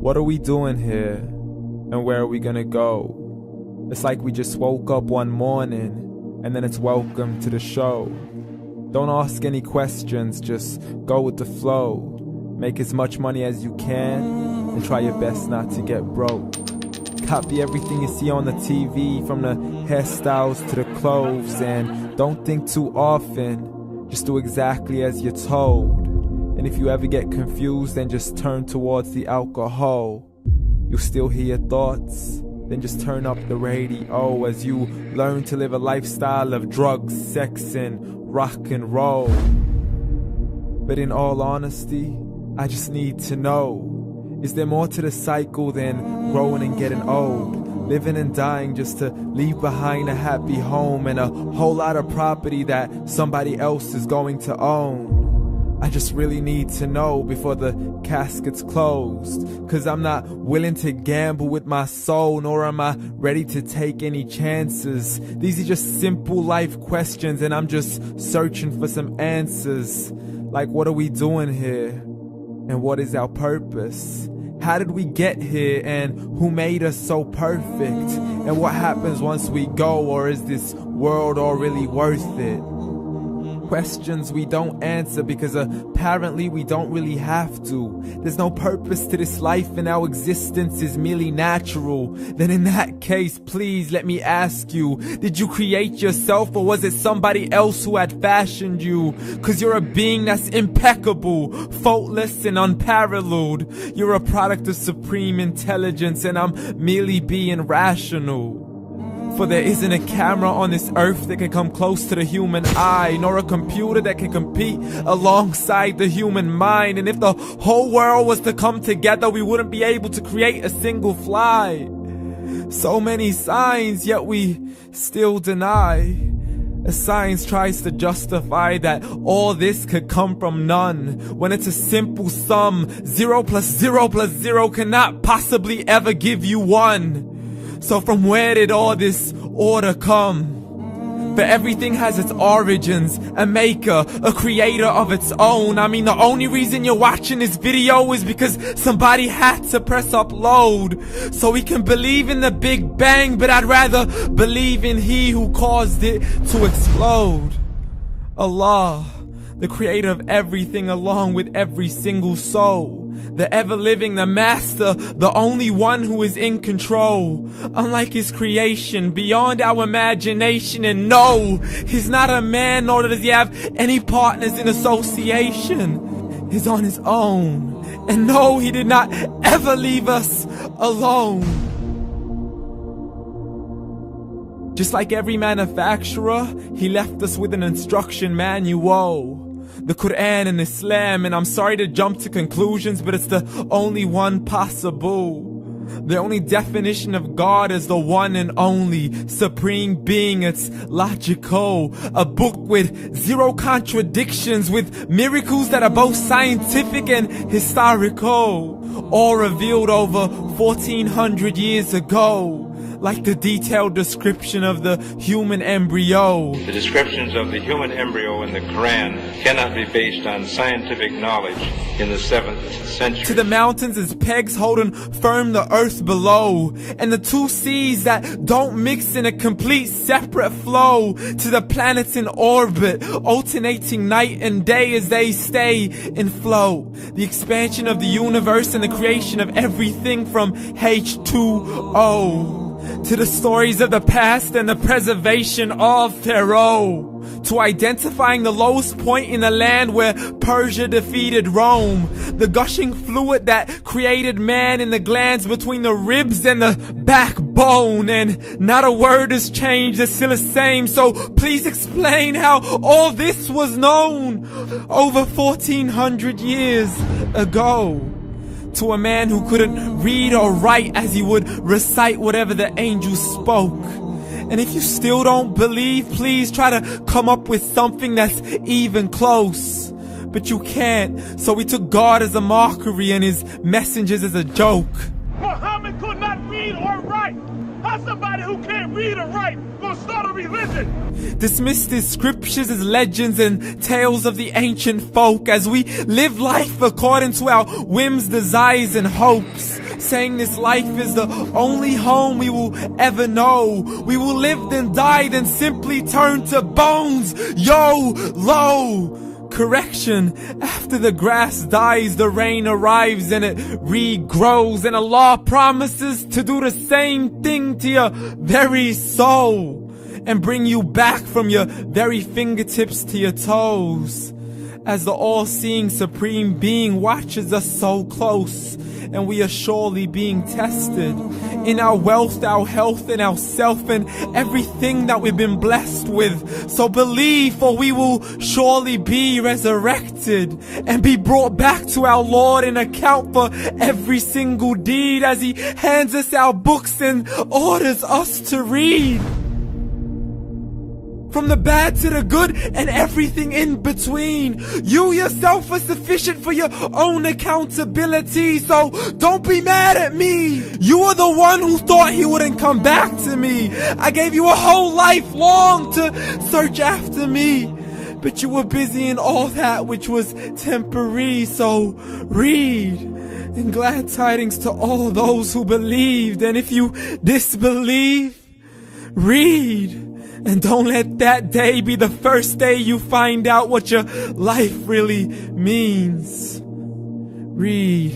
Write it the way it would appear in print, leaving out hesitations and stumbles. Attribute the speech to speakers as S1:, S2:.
S1: What are we doing here? And where are we gonna go? It's like we just woke up one morning and then it's welcome to the show. Don't ask any questions, just go with the flow. Make as much money as you can and try your best not to get broke. Copy everything you see on the TV, from the hairstyles to the clothes, and don't think too often, just do exactly as you're told. And if you ever get confused, then just turn towards the alcohol. You'll still hear your thoughts, then just turn up the radio as you learn to live a lifestyle of drugs, sex, and rock and roll. But in all honesty, I just need to know, is there more to the cycle than growing and getting old? Living and dying just to leave behind a happy home and a whole lot of property that somebody else is going to own. I just really need to know before the casket's closed, 'cause I'm not willing to gamble with my soul, nor am I ready to take any chances. These are just simple life questions and I'm just searching for some answers. Like, what are we doing here? And what is our purpose? How did we get here, and who made us so perfect? And what happens once we go, or is this world all really worth it? Questions we don't answer because apparently we don't really have to. There's no purpose to this life and our existence is merely natural. Then in that case, please let me ask you, did you create yourself, or was it somebody else who had fashioned you? 'Cause you're a being that's impeccable, faultless and unparalleled. You're a product of supreme intelligence and I'm merely being rational. For there isn't a camera on this earth that can come close to the human eye, nor a computer that can compete alongside the human mind. And if the whole world was to come together, we wouldn't be able to create a single fly. So many signs, yet we still deny. As science tries to justify that all this could come from none, when it's a simple sum. 0 plus 0 plus 0 cannot possibly ever give you 1. So from where did all this order come? For everything has its origins, a maker, a creator of its own. I mean, the only reason you're watching this video is because somebody had to press upload. So we can believe in the Big Bang, but I'd rather believe in He who caused it to explode. Allah, the creator of everything along with every single soul. The ever-living, the master, the only one who is in control. Unlike his creation, beyond our imagination. And no, he's not a man, nor does he have any partners in association. He's on his own. And no, he did not ever leave us alone. Just like every manufacturer, he left us with an instruction manual. The Quran and Islam, and I'm sorry to jump to conclusions, but it's the only one possible. The only definition of God is the one and only supreme being. It's logical, a book with 0 contradictions, with miracles that are both scientific and historical, all revealed over 1400 years ago. Like the detailed description of the human embryo.
S2: The descriptions of the human embryo in the Quran cannot be based on scientific knowledge in the 7th century.
S1: To the mountains as pegs holding firm the earth below, and the 2 seas that don't mix in a complete separate flow. To the planets in orbit, alternating night and day as they stay in flow. The expansion of the universe and the creation of everything from H2O. To the stories of the past and the preservation of Pharaoh. To identifying the lowest point in the land where Persia defeated Rome. The gushing fluid that created man in the glands between the ribs and the backbone. And not a word has changed, it's still the same. So please explain how all this was known over 1400 years ago. To a man who couldn't read or write, as he would recite whatever the angels spoke. And if you still don't believe, please try to come up with something that's even close. But you can't, so we took God as a mockery and his messengers as a joke.
S3: Muhammad could not read or write. How's somebody who can't read or write gonna start a religion?
S1: Dismissed his scriptures as legends and tales of the ancient folk, as we live life according to our whims, desires and hopes. saying this life is the only home we will ever know. We will live then die, then simply turn to bones. YOLO! Correction, after the grass dies, the rain arrives and it regrows, and Allah promises to do the same thing to your very soul and bring you back from your very fingertips to your toes, as the all-seeing supreme being watches us so close, and we are surely being tested in our wealth, our health, and our self, and everything that we've been blessed with. So believe, for we will surely be resurrected and be brought back to our Lord and account for every single deed, as He hands us our books and orders us to read. From the bad to the good and everything in between. You yourself are sufficient for your own accountability, so don't be mad at me. You are the one who thought He wouldn't come back to me. I gave you a whole life long to search after me, but you were busy in all that which was temporary. So read, and glad tidings to all those who believed. And if you disbelieve, read. And don't let that day be the first day you find out what your life really means. Read.